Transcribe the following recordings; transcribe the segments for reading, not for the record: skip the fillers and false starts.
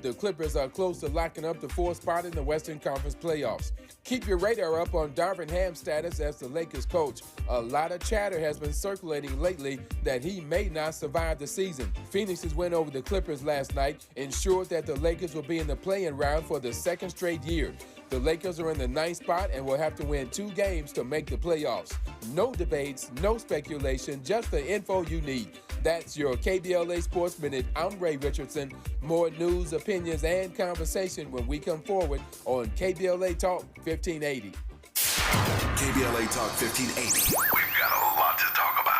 The Clippers are close to locking up the fourth spot in the Western Conference playoffs. Keep your radar up on Darvin Ham's status as the Lakers coach. A lot of chatter has been circulating lately that he may not survive the season. Phoenix's win over the Clippers last night ensured that the Lakers will be in the play-in round for the second straight year. The Lakers are in the ninth spot and will have to win 2 games to make the playoffs. No debates, no speculation, just the info you need. That's your KBLA Sports Minute. I'm Ray Richardson. More news, opinions, and conversation when we come forward on KBLA Talk 1580. KBLA Talk 1580. We've got a lot to talk about.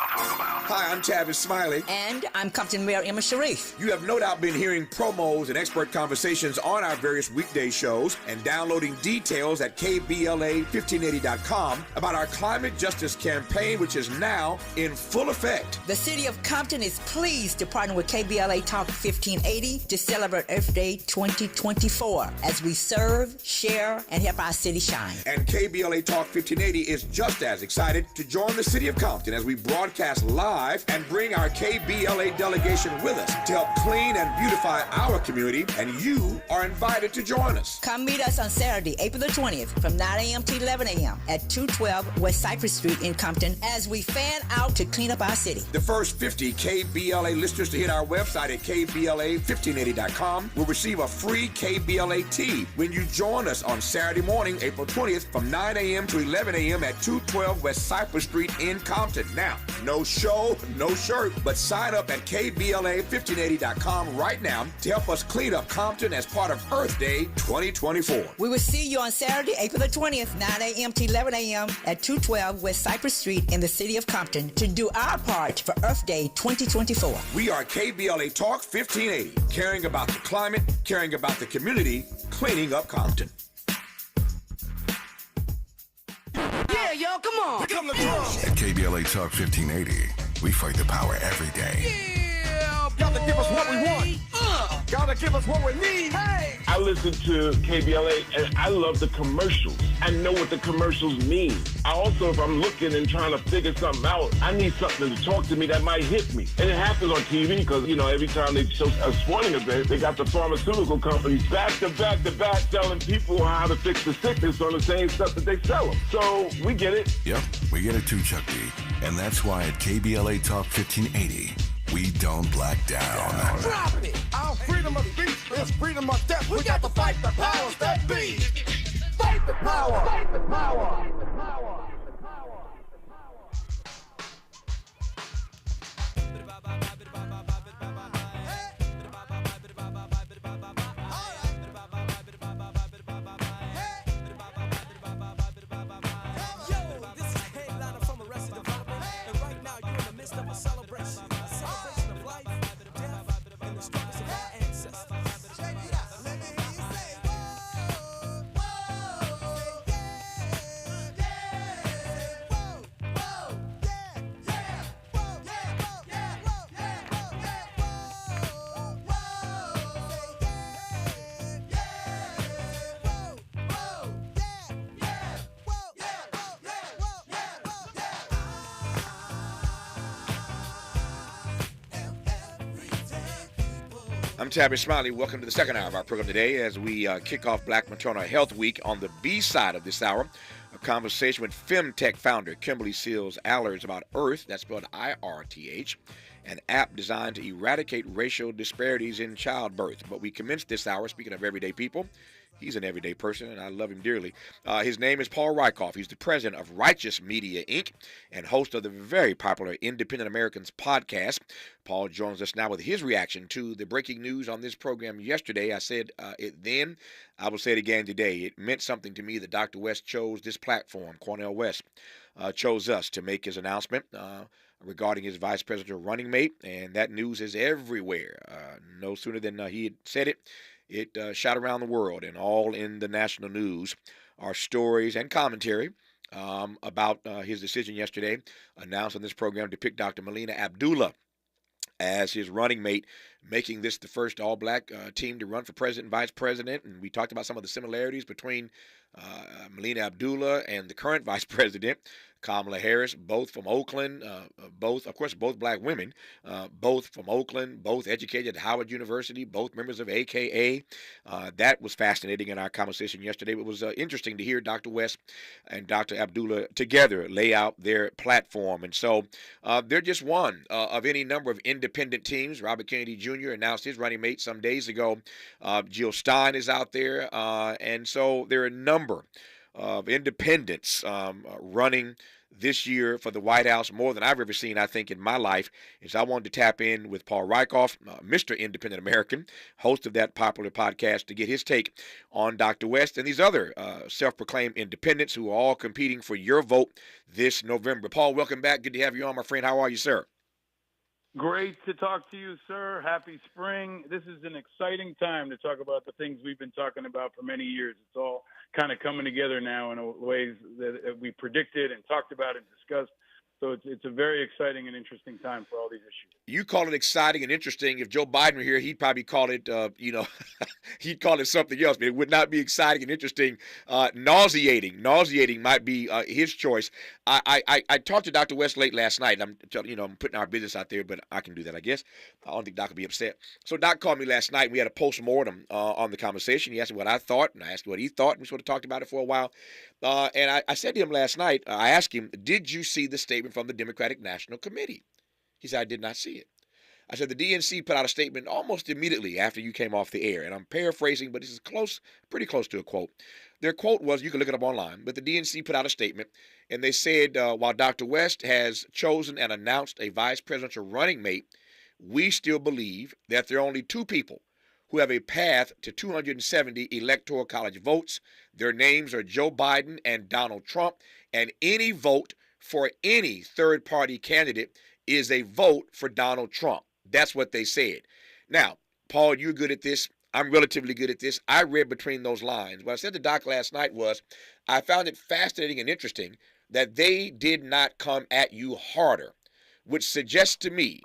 Hi, I'm Tavis Smiley. And I'm Compton Mayor Emma Sharif. You have no doubt been hearing promos and expert conversations on our various weekday shows and downloading details at KBLA1580.com about our climate justice campaign, which is now in full effect. The city of Compton is pleased to partner with KBLA Talk 1580 to celebrate Earth Day 2024 as we serve, share, and help our city shine. And KBLA Talk 1580 is just as excited to join the city of Compton as we broadcast live and bring our KBLA delegation with us to help clean and beautify our community, and you are invited to join us. Come meet us on Saturday, April the 20th from 9 a.m. to 11 a.m. at 212 West Cypress Street in Compton as we fan out to clean up our city. The first 50 KBLA listeners to hit our website at KBLA1580.com will receive a free KBLA tee when you join us on Saturday morning, April 20th from 9 a.m. to 11 a.m. at 212 West Cypress Street in Compton. Now, no show, no shirt, but sign up at KBLA1580.com right now to help us clean up Compton as part of Earth Day 2024. We will see you on Saturday, April the 20th, 9 a.m. to 11 a.m. at 212 West Cypress Street in the city of Compton to do our part for Earth Day 2024. We are KBLA Talk 1580, caring about the climate, caring about the community, cleaning up Compton. Yeah, yo, come on. At KBLA Talk 1580, we fight the power every day. Yeah, Gotta give us what we want. Gotta give us what we need. Hey. I listen to KBLA and I love the commercials. I know what the commercials mean. I also, if I'm looking and trying to figure something out, I need something to talk to me that might hit me. And it happens on TV because, every time they show a sporting event, they got the pharmaceutical companies back to back telling people how to fix the sickness on the same stuff that they sell them. So we get it. Yep, we get it too, Chuck D. And that's why at KBLA Talk 1580, we don't black down. Drop it. Our freedom of speech is freedom of death. We got to fight the powers that be. Fight the power. Fight the power. Fight the power. I'm Tavis Smiley. Welcome to the second hour of our program today as we kick off Black Maternal Health Week. On the B side of this hour, a conversation with FemTech founder Kimberly Seals Allers about Earth, that's spelled IRTH, an app designed to eradicate racial disparities in childbirth. But we commenced this hour, speaking of everyday people. He's an everyday person, and I love him dearly. His name is Paul Rykoff. He's the president of Righteous Media, Inc., and host of the very popular Independent Americans podcast. Paul joins us now with his reaction to the breaking news on this program yesterday. I said it then. I will say it again today. It meant something to me that Dr. West chose this platform. Cornel West chose us to make his announcement regarding his vice presidential running mate, and that news is everywhere. No sooner than he had said it, it shot around the world, and all in the national news are stories and commentary about his decision yesterday, announced on this program to pick Dr. Melina Abdullah as his running mate, making this the first all-black team to run for president and vice president. And we talked about some of the similarities between Melina Abdullah and the current vice president, Kamala Harris, both from Oakland, both black women, both from Oakland, both educated at Howard University, both members of AKA. That was fascinating in our conversation yesterday. It was interesting to hear Dr. West and Dr. Abdullah together lay out their platform. And so they're just one of any number of independent teams. Robert Kennedy Jr. announced his running mate some days ago. Jill Stein is out there. And so there are a number of independents running this year for the White House, more than I've ever seen, I think, in my life. And so I wanted to tap in with Paul Rykoff, Mr. Independent American, host of that popular podcast, to get his take on Dr. West and these other self-proclaimed independents who are all competing for your vote this November. Paul, welcome back. Good to have you on, my friend. How are you, sir? Great to talk to you, sir. Happy spring. This is an exciting time to talk about the things we've been talking about for many years. It's all kind of coming together now in ways that we predicted and talked about and discussed. So it's a very exciting and interesting time for all these issues. You call it exciting and interesting. If Joe Biden were here, he'd probably call it, he'd call it something else. But it would not be exciting and interesting. Nauseating might be his choice. I talked to Dr. West late last night. I'm putting our business out there, but I can do that, I guess. I don't think Doc will be upset. So Doc called me last night. And we had a postmortem on the conversation. He asked me what I thought, and I asked what he thought. And we sort of talked about it for a while. And I said to him last night, I asked him, did you see the statement from the Democratic National Committee? He said, I did not see it. I said, the DNC put out a statement almost immediately after you came off the air. And I'm paraphrasing, but this is pretty close to a quote. Their quote was, you can look it up online, but the DNC put out a statement, and they said, while Dr. West has chosen and announced a vice presidential running mate, we still believe that there are only two people who have a path to 270 electoral college votes. Their names are Joe Biden and Donald Trump, and any vote for any third-party candidate is a vote for Donald Trump. That's what they said. Now, Paul, you're good at this. I'm relatively good at this. I read between those lines. What I said to Doc last night was, I found it fascinating and interesting that they did not come at you harder, which suggests to me,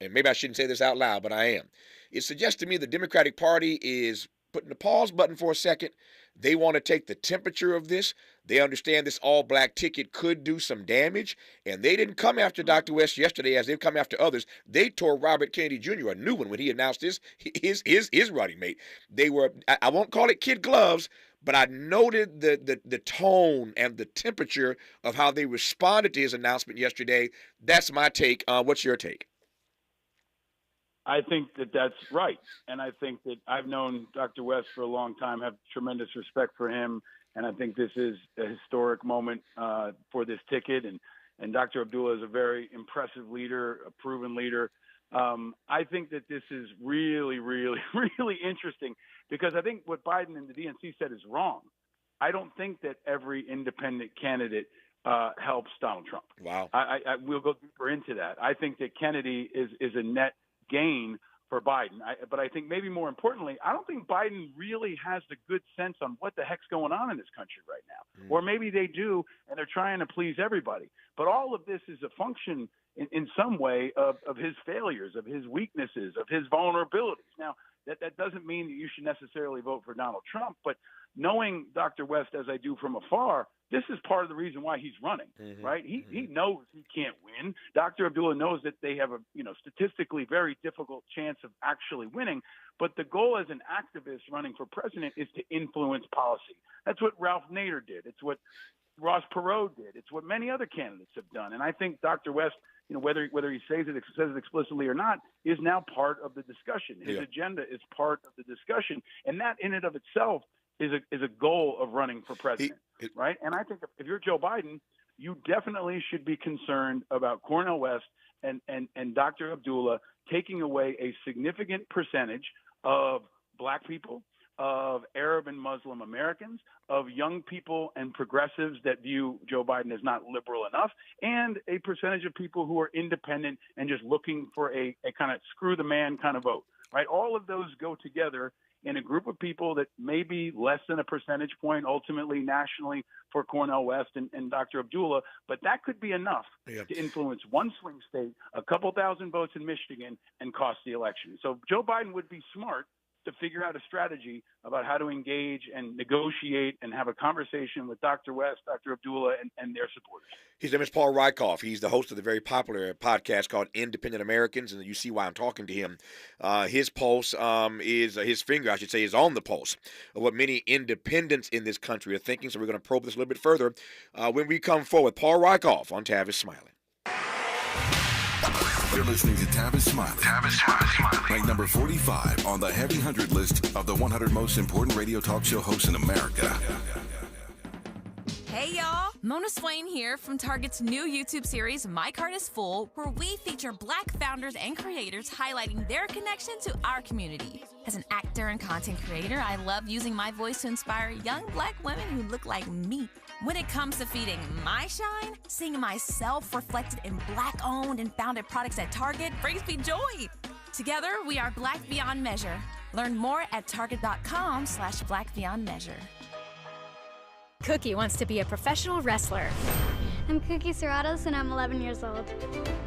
and maybe I shouldn't say this out loud, but I am. It suggests to me the Democratic Party is putting the pause button for a second. They want to take the temperature of this. They understand this all-black ticket could do some damage, and they didn't come after Dr. West yesterday as they've come after others. They tore Robert Kennedy Jr. a new one when he announced his running mate. They were, I won't call it kid gloves, but I noted the tone and the temperature of how they responded to his announcement yesterday. That's my take. What's your take? I think that that's right. And I think that I've known Dr. West for a long time, have tremendous respect for him. And I think this is a historic moment for this ticket. And Dr. Abdullah is a very impressive leader, a proven leader. I think that this is really, really, really interesting because I think what Biden and the DNC said is wrong. I don't think that every independent candidate helps Donald Trump. Wow. I will go deeper into that. I think that Kennedy is a net gain for Biden. But I think maybe more importantly, I don't think Biden really has the good sense on what the heck's going on in this country right now. Or maybe they do, and they're trying to please everybody. But all of this is a function in some way of his failures, of his weaknesses, of his vulnerabilities. Now, that doesn't mean that you should necessarily vote for Donald Trump, but knowing Dr. West as I do from afar, this is part of the reason why he's running, right? He knows he can't win. Dr. Abdullah knows that they have a statistically very difficult chance of actually winning. But the goal as an activist running for president is to influence policy. That's what Ralph Nader did. It's what Ross Perot did. It's what many other candidates have done. And I think Dr. West, whether he says it explicitly or not, is now part of the discussion. His agenda is part of the discussion, and that in and of itself is a goal of running for president, right? And I think if you're Joe Biden, you definitely should be concerned about Cornel West and Dr. Abdullah taking away a significant percentage of black people, of Arab and Muslim Americans, of young people and progressives that view Joe Biden as not liberal enough, and a percentage of people who are independent and just looking for a kind of screw the man kind of vote. right? All of those go together in a group of people that may be less than a percentage point ultimately nationally for Cornel West and Dr. Abdullah, but that could be enough to influence one swing state, a couple thousand votes in Michigan, and cost the election. So Joe Biden would be smart to figure out a strategy about how to engage and negotiate and have a conversation with Dr. West, Dr. Abdullah, and their supporters. His name is Paul Rykoff. He's the host of the very popular podcast called Independent Americans, and you see why I'm talking to him. His pulse his finger, I should say, is on the pulse of what many independents in this country are thinking. So we're going to probe this a little bit further when we come forward. Paul Rykoff on Tavis Smiley. You're listening to Tavis Smiley. Tavis Smiley. Ranked number 45 on the Heavy 100 list of the 100 most important radio talk show hosts in America. Hey y'all, Mona Swain here from Target's new YouTube series, My Cart is Full, where we feature Black founders and creators highlighting their connection to our community. As an actor and content creator, I love using my voice to inspire young Black women who look like me. When it comes to feeding my shine, seeing myself reflected in Black-owned and founded products at Target brings me joy. Together, we are Black Beyond Measure. Learn more at target.com/Black Beyond Measure. Cookie wants to be a professional wrestler. I'm Cookie Serratos and I'm 11 years old.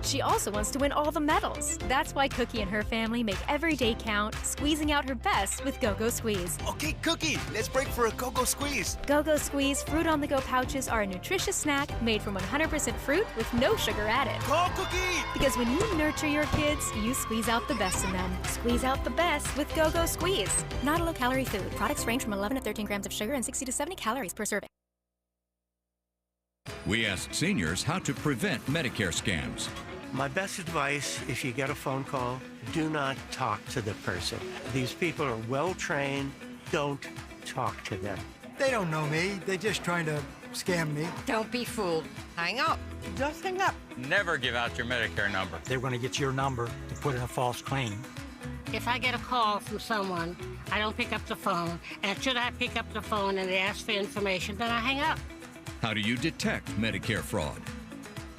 She also wants to win all the medals. That's why Cookie and her family make every day count, squeezing out her best with Go-Go Squeeze. Okay, Cookie, let's break for a Go-Go Squeeze. Go-Go Squeeze Fruit on the Go pouches are a nutritious snack made from 100% fruit with no sugar added. Call Cookie! Because when you nurture your kids, you squeeze out the best in them. Squeeze out the best with Go-Go Squeeze. Not a low-calorie food. Products range from 11 to 13 grams of sugar and 60 to 70 calories per serving. We asked seniors how to prevent Medicare scams. My best advice, if you get a phone call, do not talk to the person. These people are well-trained. Don't talk to them. They don't know me. They're just trying to scam me. Don't be fooled. Hang up. Just hang up. Never give out your Medicare number. They're going to get your number to put in a false claim. If I get a call from someone, I don't pick up the phone. And should I pick up the phone and they ask for information, then I hang up. How do you detect Medicare fraud?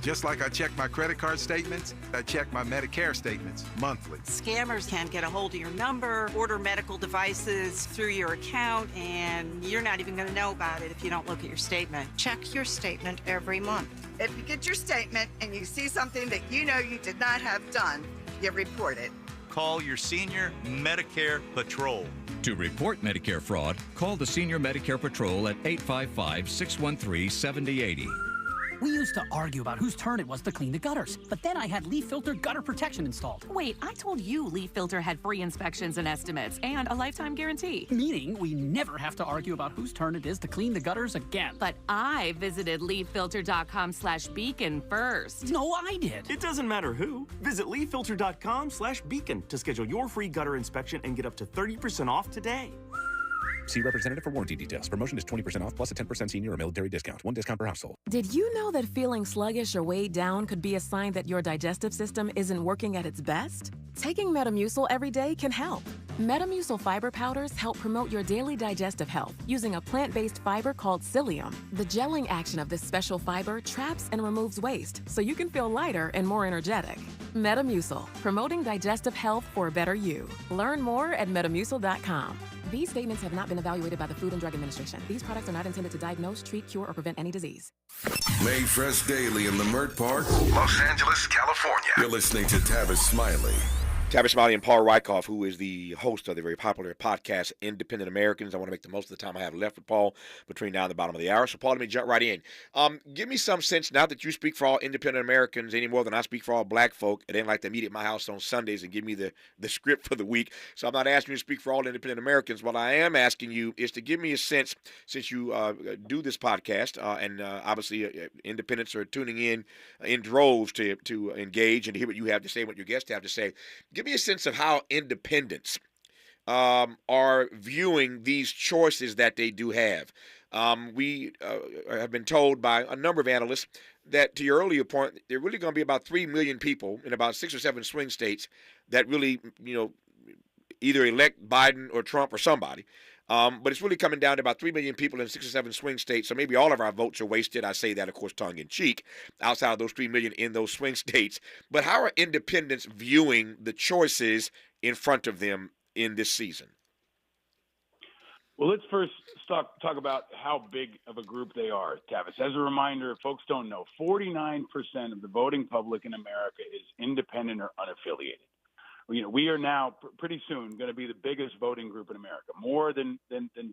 Just like I check my credit card statements, I check my Medicare statements monthly. Scammers can get a hold of your number, order medical devices through your account, and you're not even going to know about it if you don't look at your statement. Check your statement every month. If you get your statement and you see something that you know you did not have done, you report it. Call your senior Medicare Patrol. To report Medicare fraud, call the Senior Medicare Patrol at 855-613-7080. We used to argue about whose turn it was to clean the gutters, but then I had Leaf Filter gutter protection installed. Wait, I told you Leaf Filter had free inspections and estimates and a lifetime guarantee. Meaning we never have to argue about whose turn it is to clean the gutters again. But I visited leaffilter.com/beacon first. No, I did. It doesn't matter who. Visit leaffilter.com/beacon to schedule your free gutter inspection and get up to 30% off today. See representative for warranty details. Promotion is 20% off plus a 10% senior or military discount. One discount per household. Did you know that feeling sluggish or weighed down could be a sign that your digestive system isn't working at its best? Taking Metamucil every day can help. Metamucil fiber powders help promote your daily digestive health using a plant-based fiber called psyllium. The gelling action of this special fiber traps and removes waste so you can feel lighter and more energetic. Metamucil, promoting digestive health for a better you. Learn more at metamucil.com. These statements have not been evaluated by the Food and Drug Administration. These products are not intended to diagnose, treat, cure, or prevent any disease. Made fresh daily in the Mert Park, Los Angeles, California. You're listening to Tavis Smiley. Tavis Smiley and Paul Rykoff, who is the host of the very popular podcast, Independent Americans. I want to make the most of the time I have left with Paul between now and the bottom of the hour. So, Paul, let me jump right in. Give me some sense, now that you speak for all independent Americans any more than I speak for all black folk. It ain't like they meet at my house on Sundays and give me the script for the week. So I'm not asking you to speak for all independent Americans. What I am asking you is to give me a sense, since you do this podcast, and obviously independents are tuning in droves to engage and to hear what you have to say, what your guests have to say. Give me a sense of how independents are viewing these choices that they do have. We have been told by a number of analysts that, to your earlier point, there are really going to be about 3 million people in about 6 or 7 swing states that really, either elect Biden or Trump or somebody. But it's really coming down to about 3 million people in 6 or 7 swing states. So maybe all of our votes are wasted. I say that, of course, tongue in cheek, outside of those 3 million in those swing states. But how are independents viewing the choices in front of them in this season? Well, let's first talk about how big of a group they are, Tavis. As a reminder, if folks don't know, 49% of the voting public in America is independent or unaffiliated. We are now pretty soon going to be the biggest voting group in America, more than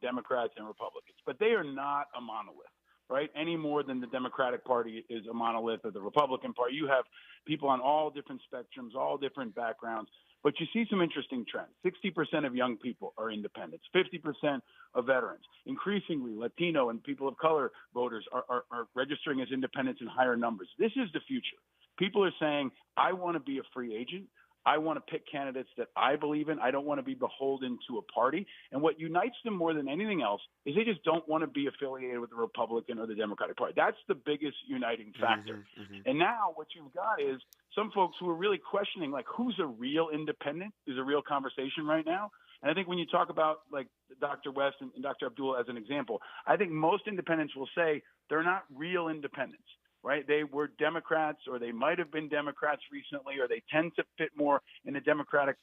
Democrats and Republicans. But they are not a monolith, right? Any more than the Democratic Party is a monolith or the Republican Party. You have people on all different spectrums, all different backgrounds. But you see some interesting trends. 60% of young people are independents, 50% of veterans. Increasingly, Latino and people of color voters are registering as independents in higher numbers. This is the future. People are saying, I want to be a free agent. I want to pick candidates that I believe in. I don't want to be beholden to a party. And what unites them more than anything else is they just don't want to be affiliated with the Republican or the Democratic Party. That's the biggest uniting factor. And now what you've got is some folks who are really questioning, like, who's a real independent is a real conversation right now. And I think when you talk about, like, Dr. West and Dr. Abdul as an example, I think most independents will say they're not real independents. Right? They were Democrats, or they might have been Democrats recently, or they tend to fit more in the Democratic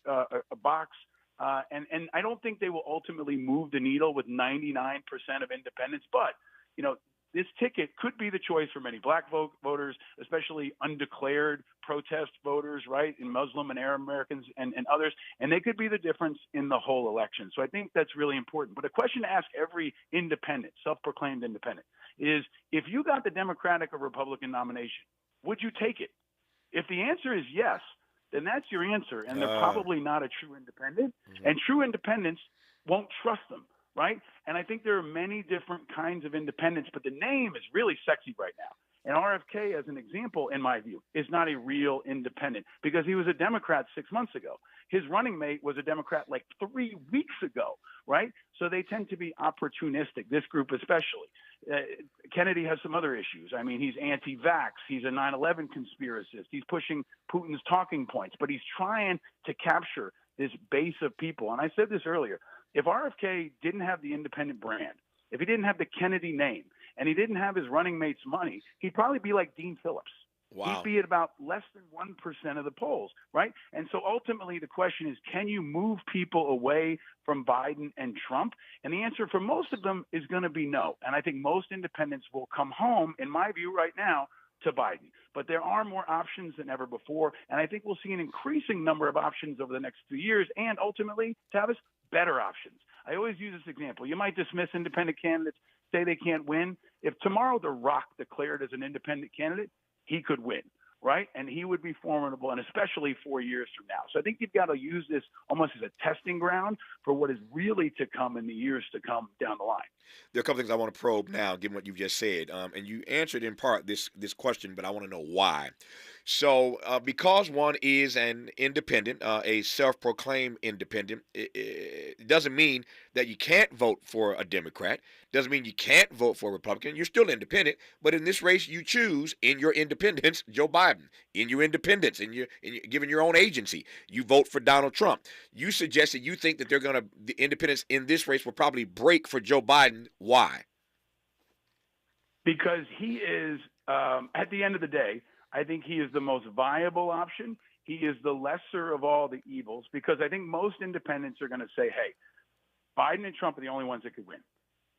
box. And I don't think they will ultimately move the needle with 99% of independents. But, this ticket could be the choice for many black voters, especially undeclared protest voters, right, in Muslim and Arab Americans and others. And they could be the difference in the whole election. So I think that's really important. But a question to ask every independent, self-proclaimed independent, is if you got the Democratic or Republican nomination, would you take it? If the answer is yes, then that's your answer. And they're probably not a true independent. And true independents won't trust them. Right? And I think there are many different kinds of independents, but the name is really sexy right now. And RFK, as an example, in my view, is not a real independent because he was a Democrat 6 months ago. His running mate was a Democrat like 3 weeks ago, right? So they tend to be opportunistic, this group especially. Kennedy has some other issues. I mean, he's anti-vax. He's a 9/11 conspiracist. He's pushing Putin's talking points, but he's trying to capture this base of people. And I said this earlier. If RFK didn't have the independent brand, if he didn't have the Kennedy name, and he didn't have his running mate's money, he'd probably be like Dean Phillips. Wow. He'd be at about less than 1% of the polls, right? And so ultimately the question is, can you move people away from Biden and Trump? And the answer for most of them is going to be no. And I think most independents will come home, in my view right now, to Biden. But there are more options than ever before. And I think we'll see an increasing number of options over the next few years. And ultimately, Tavis, better options. I always use this example. You might dismiss independent candidates, say they can't win. If tomorrow The Rock declared as an independent candidate, he could win, right? And he would be formidable, and especially 4 years from now. So I think you've got to use this almost as a testing ground for what is really to come in the years to come down the line. There are a couple things I want to probe now, given what you've just said. And you answered in part this question, but I want to know why. So because one is an independent, a self-proclaimed independent, it doesn't mean that you can't vote for a Democrat. Doesn't mean you can't vote for a Republican. You're still independent. But in this race, you choose in your independence Joe Biden. In your independence, given your own agency, you vote for Donald Trump. You suggested you think that the independents in this race will probably break for Joe Biden. Why? Because he is, at the end of the day, I think he is the most viable option. He is the lesser of all the evils because I think most independents are going to say, hey, Biden and Trump are the only ones that could win.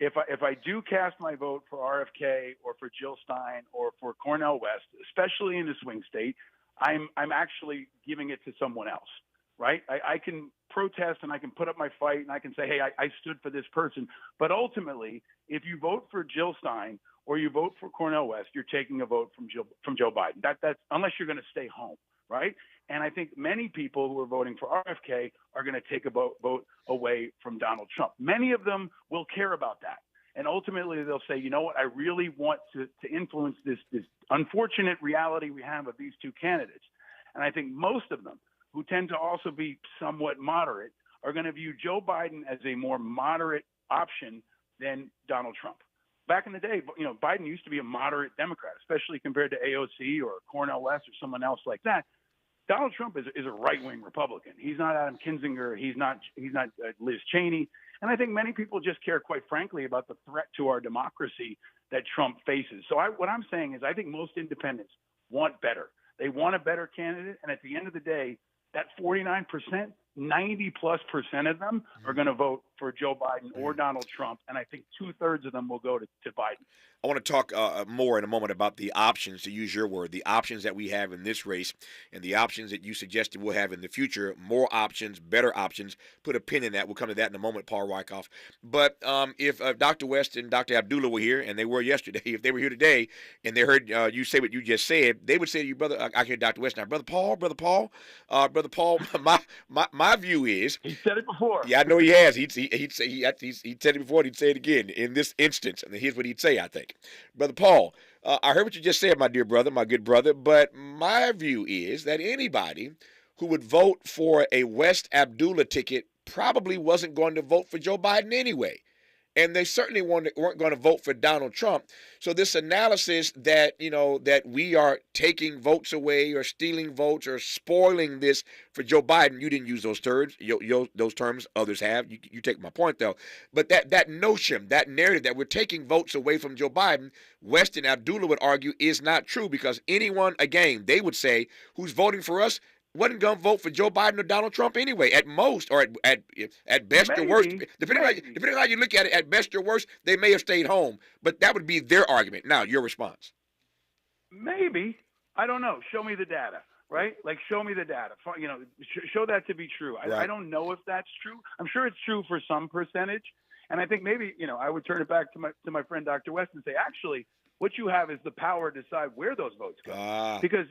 If I do cast my vote for RFK or for Jill Stein or for Cornel West, especially in a swing state, I'm actually giving it to someone else, right? I can protest and I can put up my fight and I can say, hey, I stood for this person. But ultimately, if you vote for Jill Stein or you vote for Cornel West, you're taking a vote from Joe Biden. That's unless you're going to stay home, right? And I think many people who are voting for RFK are going to take a vote away from Donald Trump. Many of them will care about that. And ultimately, they'll say, you know what, I really want to influence this unfortunate reality we have of these two candidates. And I think most of them, who tend to also be somewhat moderate, are going to view Joe Biden as a more moderate option than Donald Trump. Back in the day, Biden used to be a moderate Democrat, especially compared to AOC or Cornel West or someone else like that. Donald Trump is a right-wing Republican. He's not Adam Kinzinger. He's not Liz Cheney. And I think many people just care, quite frankly, about the threat to our democracy that Trump faces. So what I'm saying is I think most independents want better. They want a better candidate. And at the end of the day, that 49%, 90+% of them are going to vote for Joe Biden or Donald Trump, and I think 2/3 of them will go to Biden. I want to talk more in a moment about the options, to use your word, the options that we have in this race and the options that you suggested we'll have in the future. More options, better options. Put a pin in that. We'll come to that in a moment, Paul Wyckoff. But if Dr. West and Dr. Abdullah were here, and they were yesterday, if they were here today and they heard you say what you just said, they would say to you, brother, I hear Dr. West now, Brother Paul, my view is. He said it before. Yeah, I know he has. He said it before, and he'd say it again in this instance. And here's what he'd say, I think. Brother Paul, I heard what you just said, my dear brother, my good brother, but my view is that anybody who would vote for a West Abdullah ticket probably wasn't going to vote for Joe Biden anyway. And they certainly weren't going to vote for Donald Trump. So this analysis that, that we are taking votes away or stealing votes or spoiling this for Joe Biden, you didn't use those terms. Those terms, others have. You take my point, though. But that notion, that narrative that we're taking votes away from Joe Biden, West and Abdullah would argue is not true, because anyone, again, they would say, who's voting for us wasn't going to vote for Joe Biden or Donald Trump anyway, at most, or at best or worst. Depending on how you look at it, at best or worst, they may have stayed home. But that would be their argument. Now, your response. Maybe. I don't know. Show me the data, right? Like, show me the data. Show that to be true. Right. I don't know if that's true. I'm sure it's true for some percentage. And I think maybe, I would turn it back to my friend Dr. West and say, actually, what you have is the power to decide where those votes go. Because,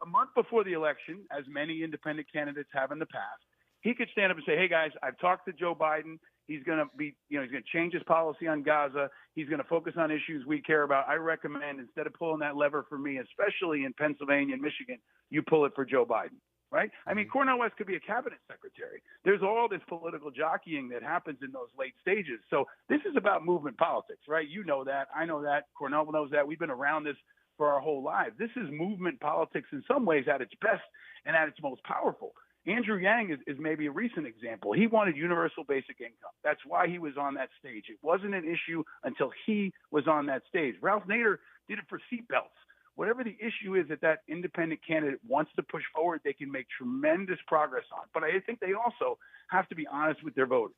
a month before the election, as many independent candidates have in the past, he could stand up and say, hey, guys, I've talked to Joe Biden. He's going to be, he's going to change his policy on Gaza. He's going to focus on issues we care about. I recommend, instead of pulling that lever for me, especially in Pennsylvania and Michigan, you pull it for Joe Biden, right? I mean, Cornel West could be a cabinet secretary. There's all this political jockeying that happens in those late stages. So this is about movement politics, right? You know that. I know that. Cornel knows that. We've been around this for our whole lives. This is movement politics in some ways at its best and at its most powerful. Andrew Yang is maybe a recent example. He wanted universal basic income. That's why he was on that stage. It wasn't an issue until he was on that stage. Ralph Nader did it for seatbelts. Whatever the issue is that independent candidate wants to push forward, they can make tremendous progress on. But I think they also have to be honest with their voters.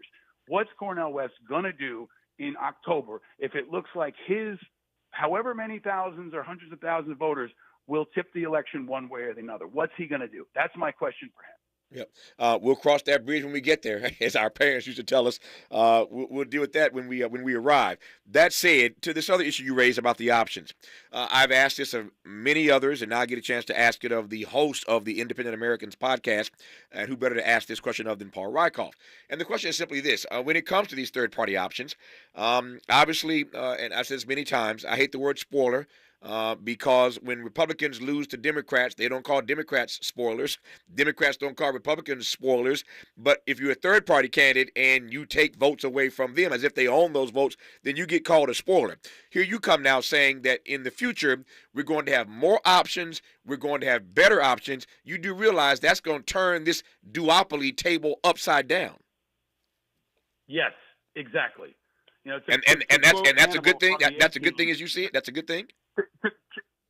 What's Cornel West going to do in October if it looks like his however many thousands or hundreds of thousands of voters will tip the election one way or the other? What's he going to do? That's my question for him. Yep. We'll cross that bridge when we get there, as our parents used to tell us. We'll deal with that when we arrive. That said, to this other issue you raised about the options, I've asked this of many others, and now I get a chance to ask it of the host of the Independent Americans podcast, and who better to ask this question of than Paul Wyckoff. And the question is simply this. When it comes to these third-party options, obviously, and I've said this many times, I hate the word spoiler, because when Republicans lose to Democrats, they don't call Democrats spoilers. Democrats don't call Republicans spoilers. But if you're a third-party candidate and you take votes away from them as if they own those votes, then you get called a spoiler. Here you come now saying that in the future, we're going to have more options. We're going to have better options. You do realize that's going to turn this duopoly table upside down. Yes, exactly. And that's a good thing. That's a good thing as you see it. That's a good thing.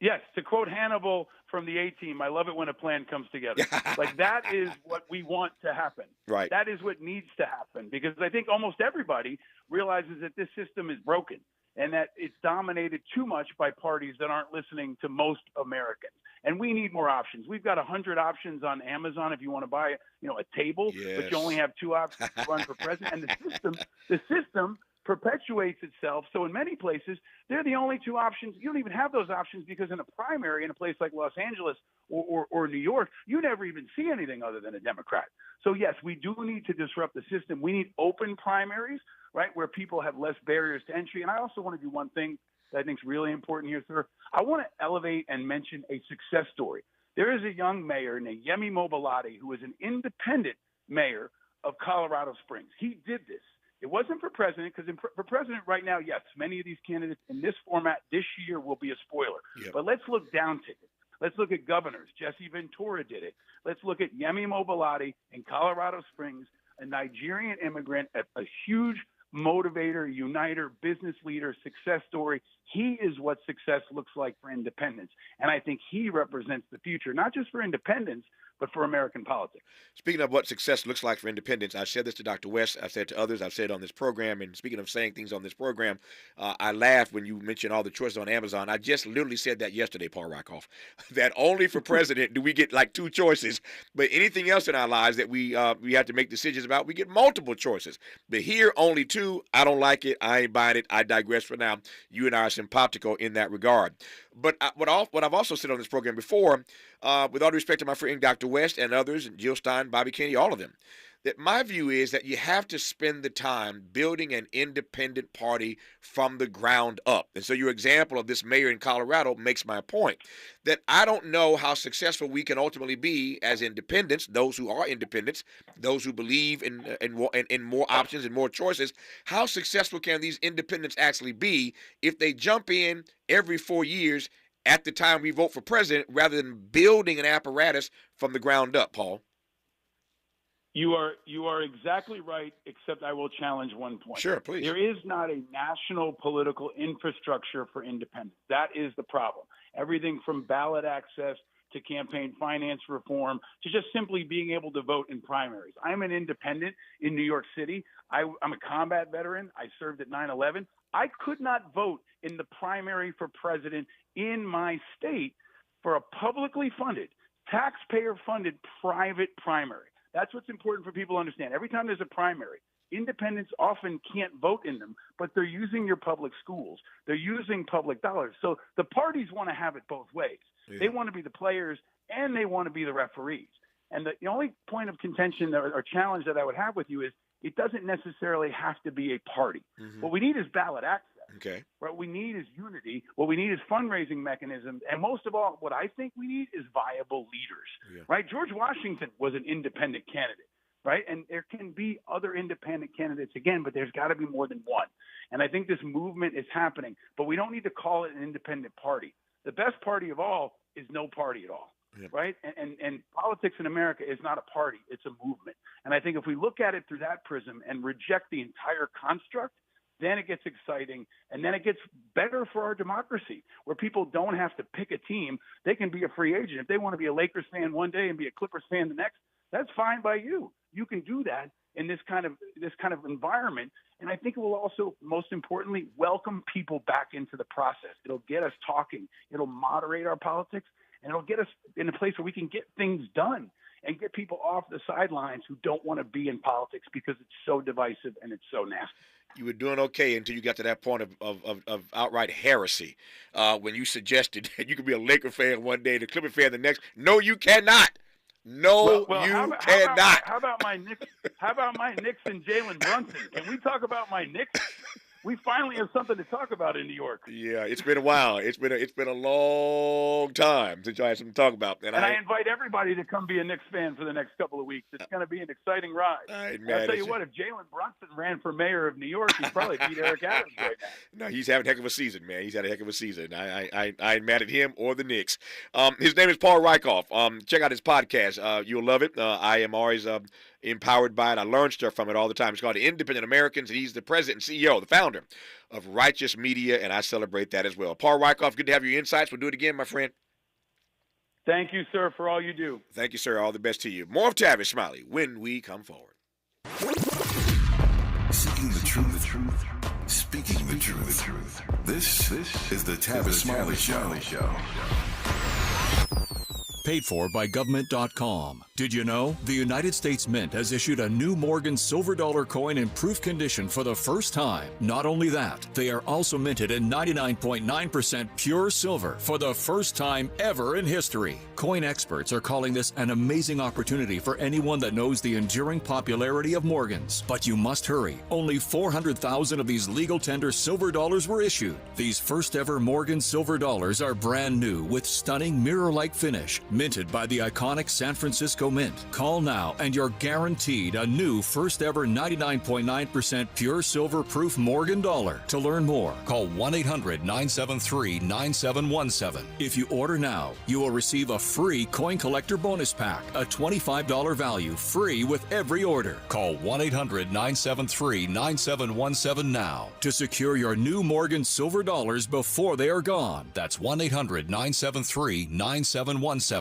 Yes, to quote Hannibal from the A-Team, I love it when a plan comes together. Like, that is what we want to happen. Right. That is what needs to happen, because I think almost everybody realizes that this system is broken and that it's dominated too much by parties that aren't listening to most Americans. And we need more options. We've got 100 options on Amazon if you want to buy, a table, but you only have 2 options to run for president. And the system perpetuates itself. So in many places, they're the only 2 options. You don't even have those options, because in a primary in a place like Los Angeles or New York, you never even see anything other than a Democrat. So yes, we do need to disrupt the system. We need open primaries, right, where people have less barriers to entry. And I also want to do one thing that I think is really important here, sir. I want to elevate and mention a success story. There is a young mayor named Yemi Mobilati, who is an independent mayor of Colorado Springs. He did this. It wasn't for president, because for president right now, yes, many of these candidates in this format this year will be a spoiler. Yep. But let's look down ticket. Let's look at governors. Jesse Ventura did it. Let's look at Yemi Mobilati in Colorado Springs, a Nigerian immigrant, a huge motivator, uniter, business leader, success story. He is what success looks like for independents. And I think he represents the future, not just for independents, but for American politics. Speaking of what success looks like for independents, I said this to Dr. West. I said to others. I've said on this program. And speaking of saying things on this program, I laughed when you mentioned all the choices on Amazon. I just literally said that yesterday, Paul Rykoff, that only for president do we get like 2 choices. But anything else in our lives that we have to make decisions about, we get multiple choices. But here, only 2. I don't like it. I ain't buying it. I digress for now. You and I are simpatico in that regard. But what I've also said on this program before, with all due respect to my friend Dr. West and others, and Jill Stein, Bobby Kennedy, all of them, that my view is that you have to spend the time building an independent party from the ground up. And so your example of this mayor in Colorado makes my point, that I don't know how successful we can ultimately be as independents, those who are independents, those who believe in more options and more choices. How successful can these independents actually be if they jump in every 4 years at the time we vote for president rather than building an apparatus from the ground up, Paul? You are exactly right, except I will challenge one point. Sure, please. There is not a national political infrastructure for independence. That is the problem. Everything from ballot access to campaign finance reform to just simply being able to vote in primaries. I'm an independent in New York City. I'm a combat veteran. I served at 9/11. I could not vote in the primary for president in my state for a publicly funded, taxpayer-funded private primary. That's what's important for people to understand. Every time there's a primary, independents often can't vote in them, but they're using your public schools. They're using public dollars. So the parties want to have it both ways. Yeah. They want to be the players and they want to be the referees. And the only point of contention or challenge that I would have with you is it doesn't necessarily have to be a party. Mm-hmm. What we need is ballot access. Okay. What we need is unity. What we need is fundraising mechanisms. And most of all, what I think we need is viable leaders, yeah. Right? George Washington was an independent candidate, right? And there can be other independent candidates again, but there's got to be more than one. And I think this movement is happening, but we don't need to call it an independent party. The best party of all is no party at all, yeah. Right? And politics in America is not a party. It's a movement. And I think if we look at it through that prism and reject the entire construct, then it gets exciting, and then it gets better for our democracy, where people don't have to pick a team. They can be a free agent. If they want to be a Lakers fan one day and be a Clippers fan the next, that's fine by you. You can do that in this kind of environment. And I think it will also, most importantly, welcome people back into the process. It'll get us talking. It'll moderate our politics, and it'll get us in a place where we can get things done and get people off the sidelines who don't want to be in politics because it's so divisive and it's so nasty. You were doing okay until you got to that point of outright heresy when you suggested that you could be a Laker fan one day, the Clipper fan the next. No, you cannot. No, you cannot. How about my Knicks? How about my Knicks and Jalen Brunson? Can we talk about my Knicks? We finally have something to talk about in New York. Yeah, it's been a while. It's been a long time since I had something to talk about. And I invite everybody to come be a Knicks fan for the next couple of weeks. It's going to be an exciting ride. I'll tell you what, if Jalen Brunson ran for mayor of New York, he'd probably beat Eric Adams right now. No, he's having a heck of a season, man. He's had a heck of a season. I ain't mad at him or the Knicks. His name is Paul Rykoff. Check out his podcast. You'll love it. I am always empowered by it. I learn stuff from it all the time. It's called Independent Americans, and he's the president and CEO, the founder of Righteous Media, and I celebrate that as well. Paul Rykoff, good to have your insights. We'll do it again, my friend. Thank you, sir, for all you do. Thank you, sir. All the best to you. More of Tavis Smiley when we come forward. Seeking the truth, speaking the truth. This is the Tavis Smiley Show. Paid for by government.com. Did you know? The United States Mint has issued a new Morgan silver dollar coin in proof condition for the first time. Not only that, they are also minted in 99.9% pure silver for the first time ever in history. Coin experts are calling this an amazing opportunity for anyone that knows the enduring popularity of Morgans. But you must hurry. Only 400,000 of these legal tender silver dollars were issued. These first ever Morgan silver dollars are brand new with stunning mirror-like finish, minted by the iconic San Francisco Mint. Call now and you're guaranteed a new first ever 99.9% pure silver proof Morgan dollar. To learn more, call 1-800-973-9717. If you order now, you will receive a free coin collector bonus pack, a $25 value, free with every order. Call 1-800-973-9717 now to secure your new Morgan silver dollars before they are gone. That's 1-800-973-9717.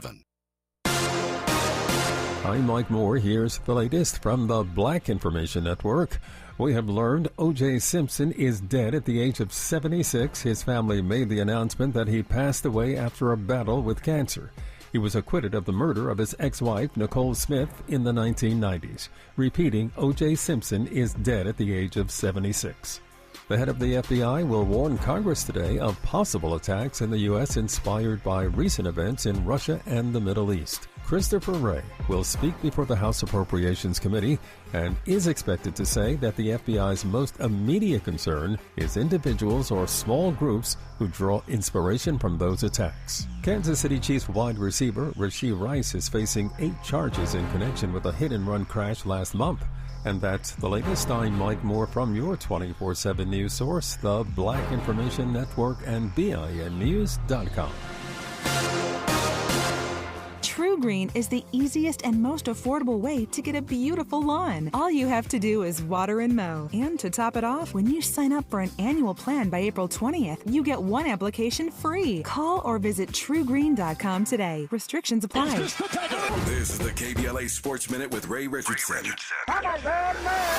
I'm Mike Moore. Here's the latest from the Black Information Network. We have learned O.J. Simpson is dead at the age of 76. His family made the announcement that he passed away after a battle with cancer. He was acquitted of the murder of his ex-wife, Nicole Smith, in the 1990s. Repeating, O.J. Simpson is dead at the age of 76. The head of the FBI will warn Congress today of possible attacks in the U.S. inspired by recent events in Russia and the Middle East. Christopher Wray will speak before the House Appropriations Committee and is expected to say that the FBI's most immediate concern is individuals or small groups who draw inspiration from those attacks. Kansas City Chiefs wide receiver Rashee Rice is facing 8 charges in connection with a hit-and-run crash last month. And that's the latest. I'm Mike Moore from your 24/7 news source, the Black Information Network and BINnews.com. TruGreen is the easiest and most affordable way to get a beautiful lawn. All you have to do is water and mow. And to top it off, when you sign up for an annual plan by April 20th, you get 1 application free. Call or visit TruGreen.com today. Restrictions apply. This is the KBLA Sports Minute with Ray Richardson.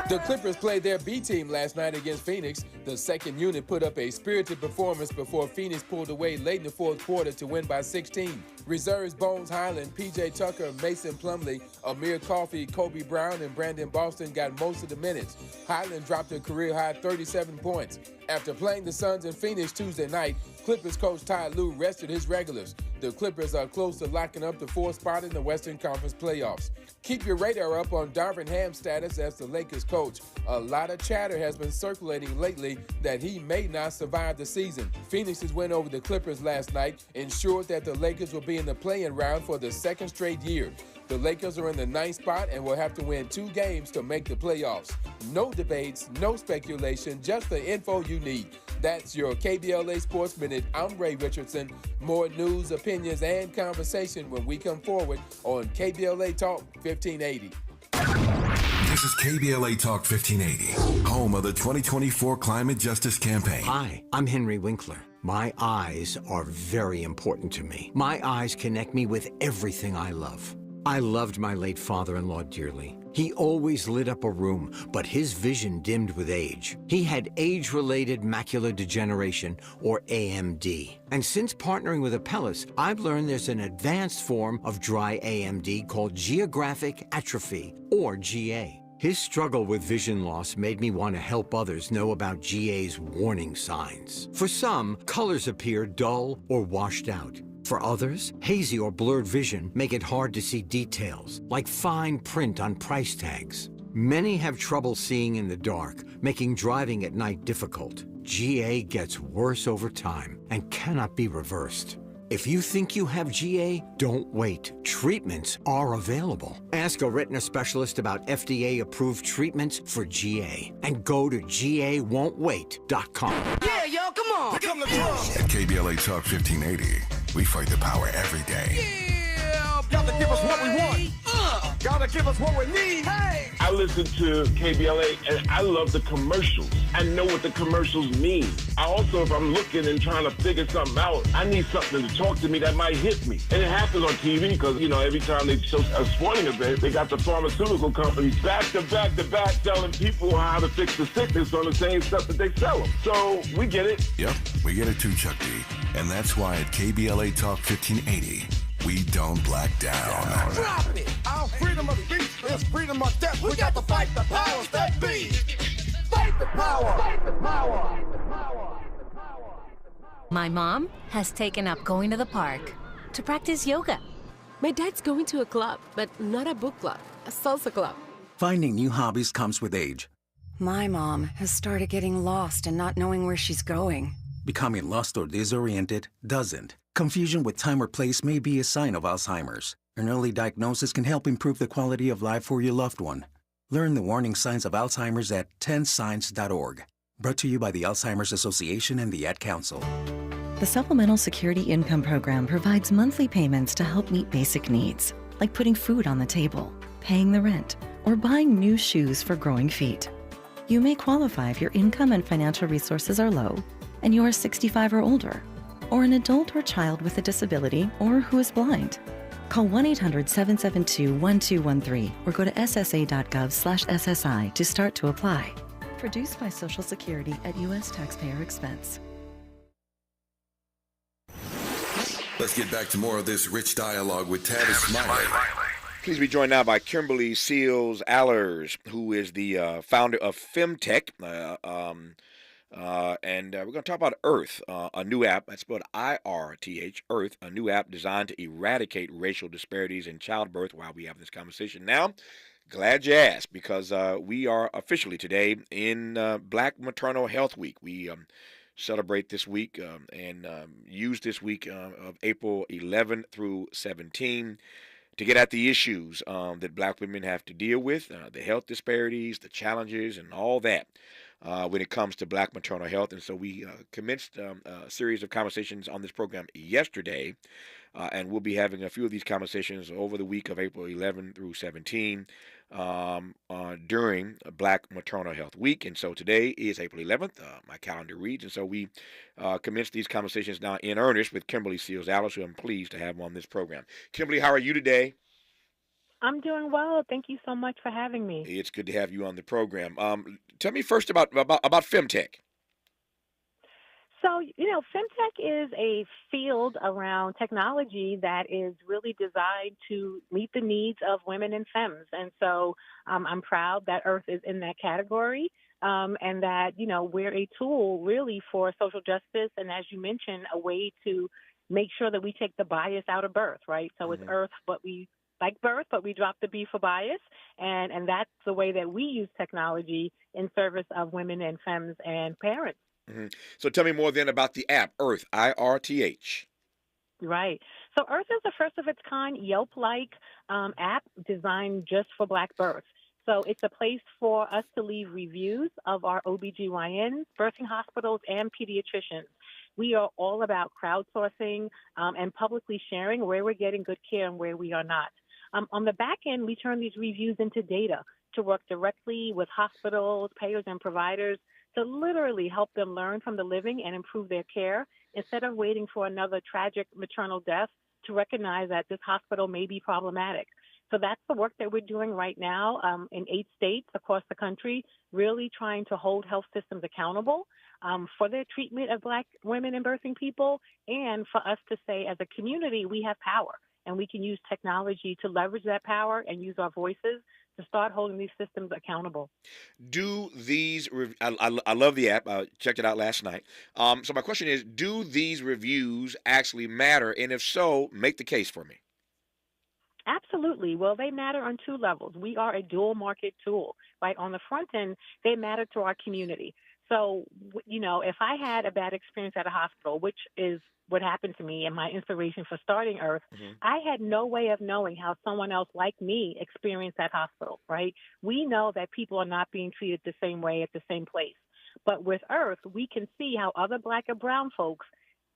The Clippers played their B team last night against Phoenix. The second unit put up a spirited performance before Phoenix pulled away late in the fourth quarter to win by 16. Reserves Bones Highland, P.J. Tucker, Mason Plumlee, Amir Coffey, Kobe Brown, and Brandon Boston got most of the minutes. Highland dropped a career-high 37 points. After playing the Suns in Phoenix Tuesday night, Clippers coach Ty Lue rested his regulars. The Clippers are close to locking up the 4th spot in the Western Conference playoffs. Keep your radar up on Darvin Ham's status as the Lakers coach. A lot of chatter has been circulating lately that he may not survive the season. Phoenix's win over the Clippers last night ensured that the Lakers will be in the play-in round for the second straight year. The Lakers are in the 9th spot and will have to win 2 games to make the playoffs. No debates, no speculation, just the info you need. That's your KBLA Sports Minute. I'm Ray Richardson. More news, opinions, and conversation when we come forward on KBLA Talk 1580. This is KBLA Talk 1580, home of the 2024 Climate Justice Campaign. Hi, I'm Henry Winkler. My eyes are very important to me. My eyes connect me with everything I love. I loved my late father-in-law dearly. He always lit up a room, but his vision dimmed with age. He had age-related macular degeneration, or AMD. And since partnering with Apellis, I've learned there's an advanced form of dry AMD called geographic atrophy, or GA. His struggle with vision loss made me want to help others know about GA's warning signs. For some, colors appear dull or washed out. For others, hazy or blurred vision make it hard to see details, like fine print on price tags. Many have trouble seeing in the dark, making driving at night difficult. GA gets worse over time and cannot be reversed. If you think you have GA, don't wait. Treatments are available. Ask a retina specialist about FDA-approved treatments for GA and go to GAWon'tWait.com. Yeah, yo, come on. Pick up the drum. At KBLA Talk 1580, we fight the power every day. Yeah, gotta give us what we want. Gotta give us what we need. Hey. I listen to KBLA and I love the commercials. I know what the commercials mean. I also, if I'm looking and trying to figure something out, I need something to talk to me that might hit me. And it happens on TV because, you know, every time they show a sporting event, they got the pharmaceutical companies back to back to back telling people how to fix the sickness on the same stuff that they sell them. So we get it. Yep, we get it too, Chuck D. And that's why at KBLA Talk 1580, we don't black down. Drop it! Our freedom of speech is freedom of death. We got to fight the powers that be. Fight the power! Fight the power! My mom has taken up going to the park to practice yoga. My dad's going to a club, but not a book club, a salsa club. Finding new hobbies comes with age. My mom has started getting lost and not knowing where she's going. Becoming lost or disoriented doesn't. Confusion with time or place may be a sign of Alzheimer's. An early diagnosis can help improve the quality of life for your loved one. Learn the warning signs of Alzheimer's at 10signs.org. Brought to you by the Alzheimer's Association and the Ad Council. The Supplemental Security Income Program provides monthly payments to help meet basic needs, like putting food on the table, paying the rent, or buying new shoes for growing feet. You may qualify if your income and financial resources are low, and you are 65 or older, or an adult or child with a disability or who is blind. Call 1-800-772-1213 or go to ssa.gov/SSI to start to apply. Produced by Social Security at U.S. taxpayer expense. Let's get back to more of this rich dialogue with Tavis Smiley. Please be joined now by Kimberly Seals Allers, who is the founder of Femtech. And we're going to talk about Earth, a new app, that's spelled IRTH, Earth, a new app designed to eradicate racial disparities in childbirth. While we have this conversation now, glad you asked, because we are officially today in Black Maternal Health Week. We celebrate this week and use this week of April 11 through 17 to get at the issues that Black women have to deal with, the health disparities, the challenges, and all that when it comes to Black maternal health. And so we commenced a series of conversations on this program yesterday, and we'll be having a few of these conversations over the week of April 11 through 17 during Black Maternal Health Week. And so today is April 11th, my calendar reads, and so we commence these conversations now in earnest with Kimberly Seals Allers, who I'm pleased to have on this program. Kimberly, how are you today? I'm doing well. Thank you so much for having me. It's good to have you on the program. Tell me first about Femtech. So, Femtech is a field around technology that is really designed to meet the needs of women and femmes. And so I'm proud that Earth is in that category and that, we're a tool really for social justice. And as you mentioned, a way to make sure that we take the bias out of birth, right? So it's Earth, but we like birth, but we drop the B for bias. And that's the way that we use technology in service of women and femmes and parents. Mm-hmm. So tell me more then about the app, Earth, IRTH. Right. So Earth is the first of its kind Yelp-like app designed just for Black births. So it's a place for us to leave reviews of our OBGYNs, birthing hospitals, and pediatricians. We are all about crowdsourcing and publicly sharing where we're getting good care and where we are not. On the back end, we turn these reviews into data to work directly with hospitals, payers, and providers to literally help them learn from the living and improve their care instead of waiting for another tragic maternal death to recognize that this hospital may be problematic. So that's the work that we're doing right now in 8 states across the country, really trying to hold health systems accountable for their treatment of Black women and birthing people, and for us to say as a community we have power and we can use technology to leverage that power and use our voices to start holding these systems accountable. Do these, I love the app, I checked it out last night. So my question is, do these reviews actually matter? And if so, make the case for me. Absolutely. Well, they matter on 2 levels. We are a dual market tool, right? On the front end, they matter to our community. So, if I had a bad experience at a hospital, which is what happened to me and my inspiration for starting Earth, I had no way of knowing how someone else like me experienced that hospital, right? We know that people are not being treated the same way at the same place. But with Earth, we can see how other Black or brown folks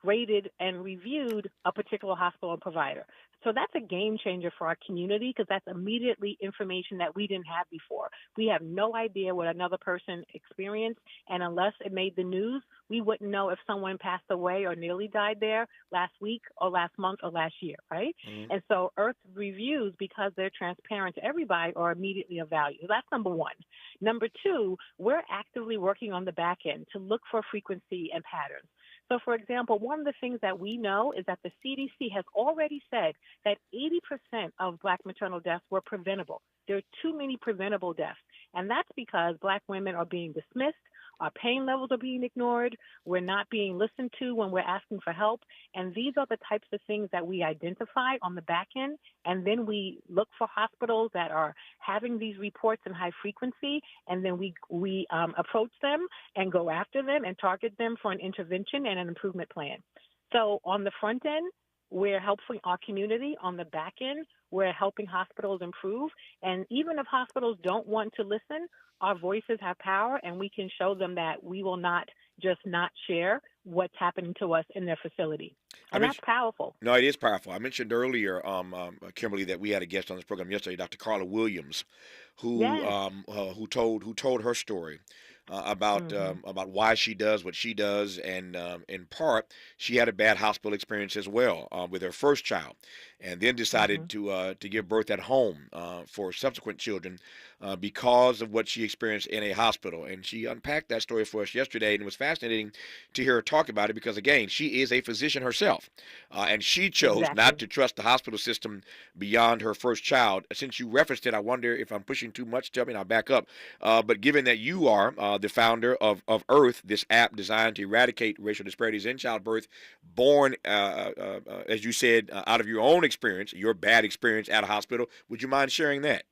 rated and reviewed a particular hospital and provider. So that's a game changer for our community because that's immediately information that we didn't have before. We have no idea what another person experienced, and unless it made the news, we wouldn't know if someone passed away or nearly died there last week or last month or last year, right? And so Earth reviews, because they're transparent to everybody, are immediately of value. That's number 1. Number 2, we're actively working on the back end to look for frequency and patterns. So, for example, one of the things that we know is that the CDC has already said that 80% of Black maternal deaths were preventable. There are too many preventable deaths, and that's because Black women are being dismissed, our pain levels are being ignored, we're not being listened to when we're asking for help, and these are the types of things that we identify on the back end, and then we look for hospitals that are having these reports in high frequency, and then we approach them and go after them and target them for an intervention and an improvement plan. So on the front end, we're helping our community. On the back end, we're helping hospitals improve. And even if hospitals don't want to listen, our voices have power, and we can show them that we will not just not share what's happening to us in their facility. And that's powerful. No, it is powerful. I mentioned earlier, Kimberly, that we had a guest on this program yesterday, Dr. Carla Williams, who told her story about why she does what she does, and in part, she had a bad hospital experience as well with her first child, and then decided to give birth at home for subsequent children because of what she experienced in a hospital. And she unpacked that story for us yesterday, and it was fascinating to hear her talk about it because, again, she is a physician herself, and she chose not to trust the hospital system beyond her first child. Since you referenced it, I wonder if I'm pushing too much. Tell me, and I'll back up. But given that you are the founder of Earth, this app designed to eradicate racial disparities in childbirth, born, as you said, out of your own experience, your bad experience at a hospital, would you mind sharing that?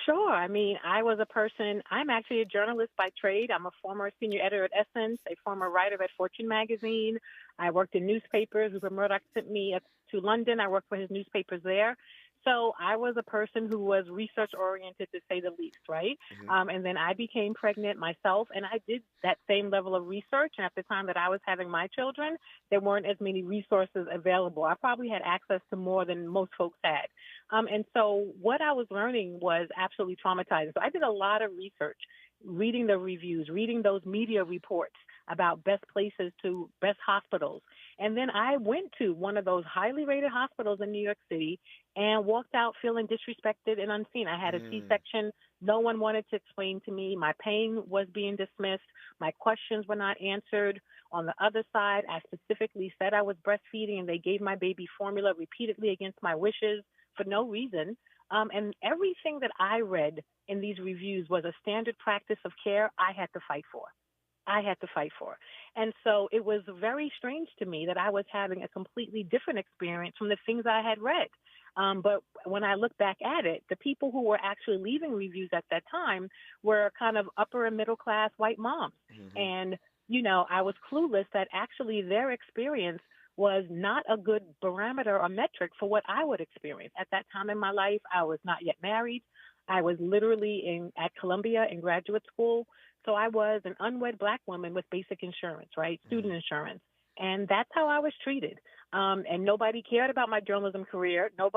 Sure. I mean, I'm actually a journalist by trade. I'm a former senior editor at Essence, a former writer at Fortune magazine. I worked in newspapers. Rupert Murdoch sent me to London. I worked for his newspapers there. So I was a person who was research-oriented, to say the least, right? And then I became pregnant myself, and I did that same level of research. And at the time that I was having my children, there weren't as many resources available. I probably had access to more than most folks had. And so what I was learning was absolutely traumatizing. So I did a lot of research, reading the reviews, reading those media reports about best places to best hospitals. And then I went to one of those highly rated hospitals in New York City and walked out feeling disrespected and unseen. I had a C-section. No one wanted to explain to me. My pain was being dismissed. My questions were not answered. On the other side, I specifically said I was breastfeeding, and they gave my baby formula repeatedly against my wishes for no reason. And everything that I read in these reviews was a standard practice of care I had to fight for. And so it was very strange to me that I was having a completely different experience from the things I had read. But when I look back at it, the people who were actually leaving reviews at that time were kind of upper and middle class white moms. And, I was clueless that actually their experience was not a good barometer or metric for what I would experience. At that time in my life, I was not yet married. I was literally at Columbia in graduate school. So I was an unwed Black woman with basic insurance, right? Student insurance. And that's how I was treated. And nobody cared about my journalism career. No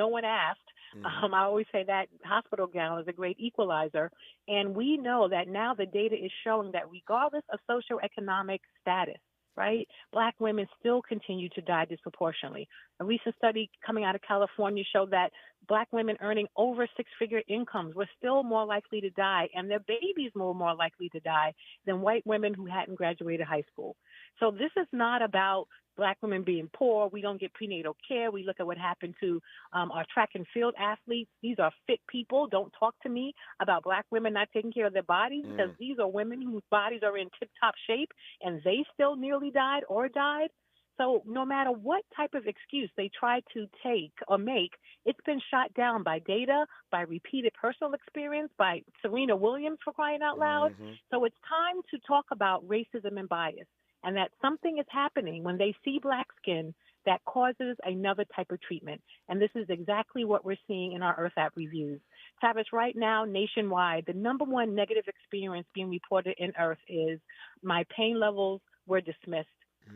one asked. I always say that hospital gown is a great equalizer. And we know that now the data is showing that regardless of socioeconomic status, right, Black women still continue to die disproportionately. A recent study coming out of California showed that Black women earning over six-figure incomes were still more likely to die, and their babies were more likely to die than white women who hadn't graduated high school. So this is not about Black women being poor. We don't get prenatal care. We look at what happened to our track and field athletes. These are fit people. Don't talk to me about Black women not taking care of their bodies, because these are women whose bodies are in tip-top shape, and they still nearly died or died. So no matter what type of excuse they try to take or make, it's been shot down by data, by repeated personal experience, by Serena Williams, for crying out loud. So it's time to talk about racism and bias, and that something is happening when they see Black skin that causes another type of treatment. And this is exactly what we're seeing in our Earth App reviews. Tavis, right now, nationwide, the number one negative experience being reported in Earth is my pain levels were dismissed.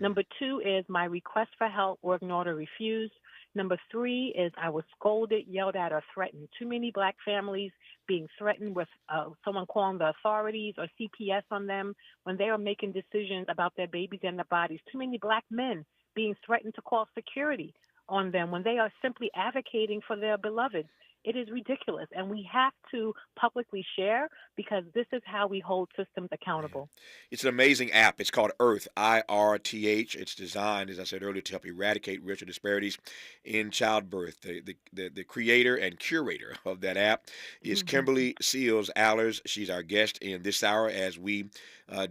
Number two is my request for help were ignored or refused. Number three is I was scolded, yelled at, or threatened. Too many Black families being threatened with someone calling the authorities or CPS on them when they are making decisions about their babies and their bodies. Too many Black men being threatened to call security on them when they are simply advocating for their beloveds. It is ridiculous, and we have to publicly share, because this is how we hold systems accountable. It's an amazing app. It's called Earth, IRTH. It's designed, as I said earlier, to help eradicate racial disparities in childbirth. The creator and curator of that app is Kimberly Seals Allers. She's our guest in this hour as we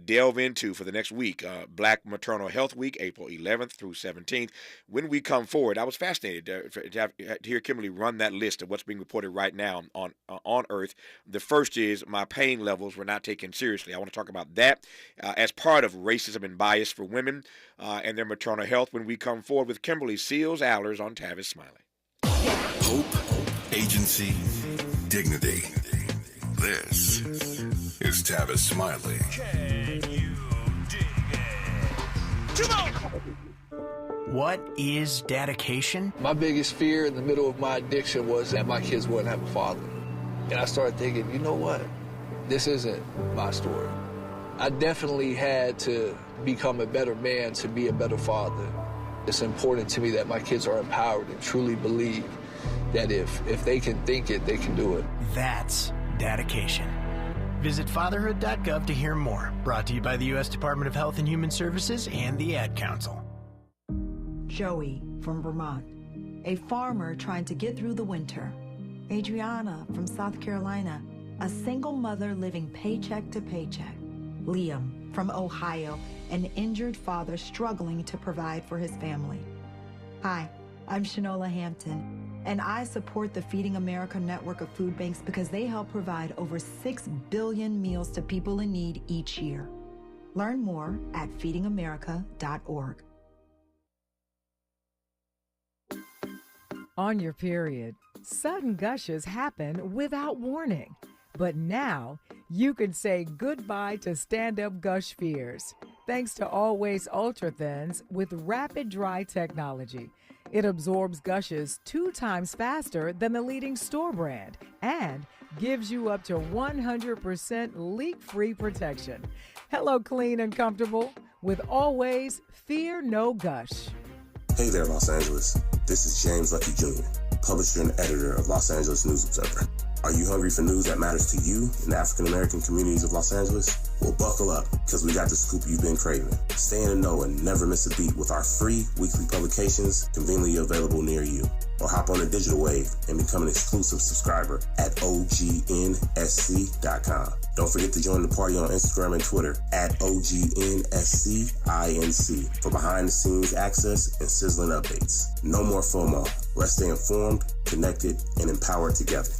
delve into, for the next week, Black Maternal Health Week, April 11th through 17th. When we come forward, I was fascinated to hear Kimberly run that list of what's being reported right now on Earth. The first is my pain levels were not taken seriously. I want to talk about that as part of racism and bias for women and their maternal health when we come forward with Kimberly Seals Allers on Tavis Smiley. Hope, agency, dignity. This is Tavis Smiley. Can you dig it? Come on! What is dedication? My biggest fear in the middle of my addiction was that my kids wouldn't have a father. And I started thinking, you know what? this isn't my story. I definitely had to become a better man to be a better father. It's important to me that my kids are empowered and truly believe that if they can think it, they can do it. That's dedication. Visit fatherhood.gov to hear more. Brought to you by the U.S. Department of Health and Human Services and the Ad Council. Joey from Vermont, a farmer trying to get through the winter. Adriana from South Carolina, a single mother living paycheck to paycheck. Liam from Ohio, an injured father struggling to provide for his family. Hi, I'm Shanola Hampton, and I support the Feeding America network of food banks because they help provide over 6 billion meals to people in need each year. Learn more at feedingamerica.org. On your period, sudden gushes happen without warning. But now, you can say goodbye to stand-up gush fears, thanks to Always Ultra Thins with rapid dry technology. It absorbs gushes 2 times faster than the leading store brand and gives you up to 100% leak-free protection. Hello, clean and comfortable with Always Fear No Gush. Hey there, Los Angeles. This is James Lucky Jr., publisher and editor of Los Angeles News Observer. Are you hungry for news that matters to you in the African-American communities of Los Angeles? Well, buckle up, because we got the scoop you've been craving. Stay in the know and never miss a beat with our free weekly publications conveniently available near you. Or hop on the digital wave and become an exclusive subscriber at OGNSC.com. Don't forget to join the party on Instagram and Twitter at OGNSCINC for behind-the-scenes access and sizzling updates. No more FOMO. Let's stay informed, connected, and empowered together.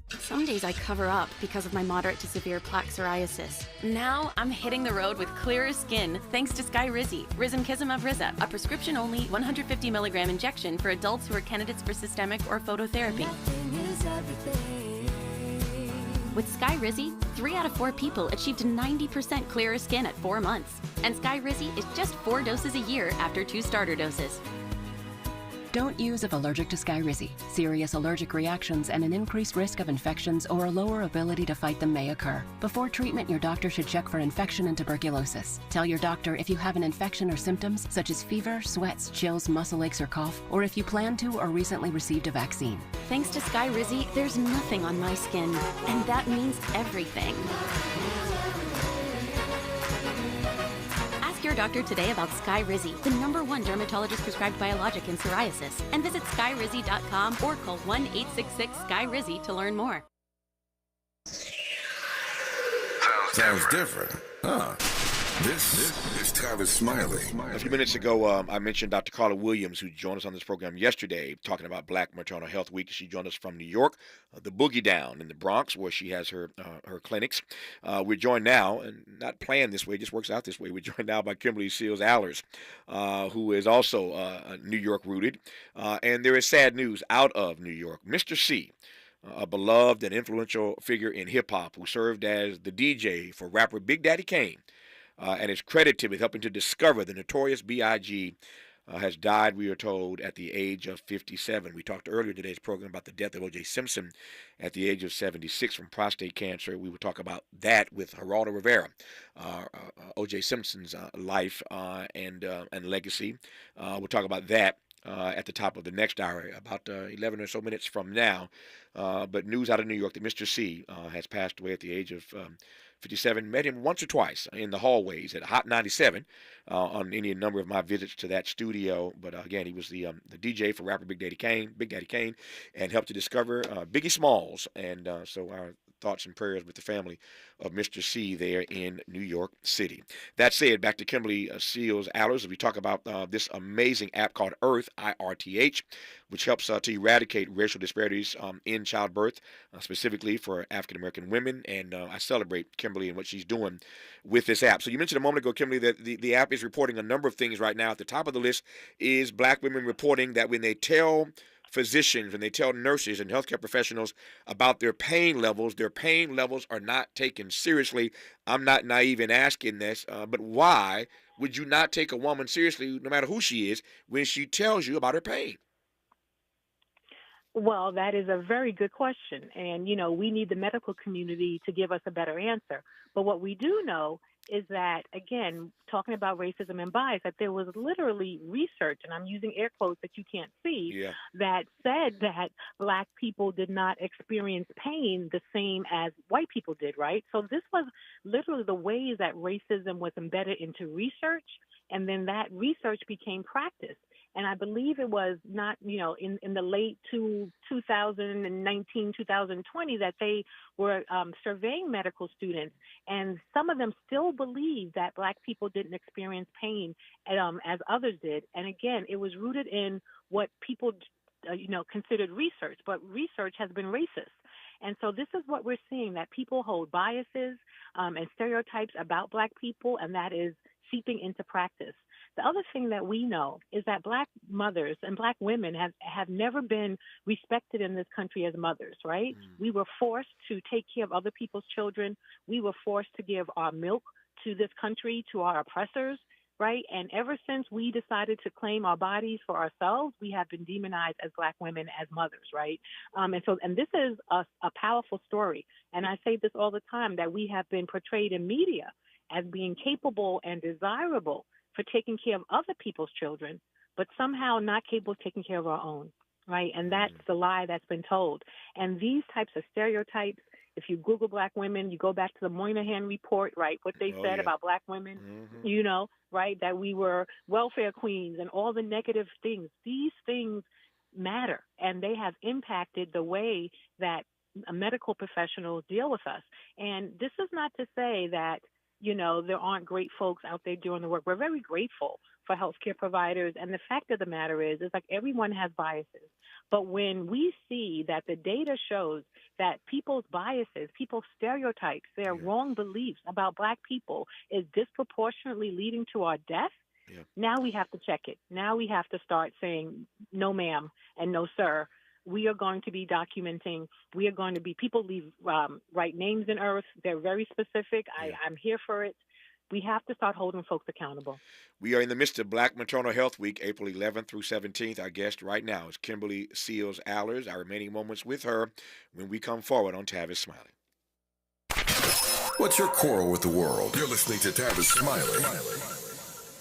Some days I cover up because of my moderate to severe plaque psoriasis. Now I'm hitting the road with clearer skin thanks to Skyrizi, Risankizumab Riza, a prescription-only 150 milligram injection for adults who are candidates for systemic or phototherapy. With Skyrizi, 3 out of 4 people achieved 90% clearer skin at 4 months. And Skyrizi is just 4 doses a year after 2 starter doses. Don't use if allergic to Skyrizi. Serious allergic reactions and an increased risk of infections or a lower ability to fight them may occur. Before treatment, your doctor should check for infection and tuberculosis. Tell your doctor if you have an infection or symptoms such as fever, sweats, chills, muscle aches, or cough, or if you plan to or recently received a vaccine. Thanks to Skyrizi, there's nothing on my skin, and that means everything. Ask your doctor today about Skyrizi, the #1 dermatologist-prescribed biologic in psoriasis, and visit skyrizi.com or call 1-866-SKY-RIZZI to learn more. Sounds different, huh? This is Tavis Smiley. A few minutes ago, I mentioned Dr. Carla Williams, who joined us on this program yesterday, talking about Black Maternal Health Week. She joined us from New York, the Boogie Down in the Bronx, where she has her clinics. We're joined now, and not planned this way, it just works out this way. We're joined now by Kimberly Seals Allers, who is also New York rooted. And there is sad news out of New York. Mr. C, a beloved and influential figure in hip-hop who served as the DJ for rapper Big Daddy Kane, and is credited with helping to discover the notorious B.I.G., has died, we are told, at the age of 57. We talked earlier in today's program about the death of O.J. Simpson at the age of 76 from prostate cancer. We will talk about that with Geraldo Rivera, O.J. Simpson's life and legacy. We'll talk about that at the top of the next hour, about 11 or so minutes from now. But news out of New York that Mr. C has passed away at the age of 57. Met him once or twice in the hallways at Hot 97 on any number of my visits to that studio. But again, he was the DJ for rapper Big Daddy Kane, and helped to discover Biggie Smalls. And so our thoughts and prayers with the family of Mr. C there in New York City. That said, back to Kimberly Seals Allers as we talk about this amazing app called Earth, IRTH, which helps to eradicate racial disparities in childbirth, specifically for African-American women. And I celebrate Kimberly and what she's doing with this app. So you mentioned a moment ago, Kimberly, that the app is reporting a number of things right now. At the top of the list is Black women reporting that when they tell physicians, when they tell nurses and healthcare professionals about their pain levels are not taken seriously. I'm not naive in asking this, but why would you not take a woman seriously, no matter who she is, when she tells you about her pain? Well, that is a very good question. And, we need the medical community to give us a better answer. But what we do know is that, again, talking about racism and bias, that there was literally research, and I'm using air quotes that you can't see, that said that Black people did not experience pain the same as white people did, right? So this was literally the ways that racism was embedded into research, and then that research became practice. And I believe it was not, in the late 2019, 2020 that they were surveying medical students. And some of them still believe that Black people didn't experience pain as others did. And again, it was rooted in what people, considered research. But research has been racist. And so this is what we're seeing, that people hold biases and stereotypes about Black people, and that is seeping into practice. The other thing that we know is that Black mothers and Black women have never been respected in this country as mothers, right? We were forced to take care of other people's children. We were forced to give our milk to this country, to our oppressors, right? And ever since we decided to claim our bodies for ourselves, we have been demonized as Black women, as mothers, right? And this is a powerful story. And I say this all the time, that we have been portrayed in media as being capable and desirable for taking care of other people's children, but somehow not capable of taking care of our own, right? And that's the lie that's been told. And these types of stereotypes, if you Google Black women, you go back to the Moynihan report, right, what they said about Black women, right, that we were welfare queens and all the negative things. These things matter, and they have impacted the way that medical professionals deal with us. And this is not to say that there aren't great folks out there doing the work. We're very grateful for healthcare providers. And the fact of the matter is, it's like everyone has biases. But when we see that the data shows that people's biases, people's stereotypes, their wrong beliefs about Black people is disproportionately leading to our death, now we have to check it. Now we have to start saying, no, ma'am, and no, sir. We are going to be documenting. We are going to be, people write names in earth. They're very specific. I'm here for it. We have to start holding folks accountable. We are in the midst of Black Maternal Health Week, April 11th through 17th. Our guest right now is Kimberly Seals Allers. Our remaining moments with her when we come forward on Tavis Smiley. What's your quarrel with the world? You're listening to Tavis Smiley.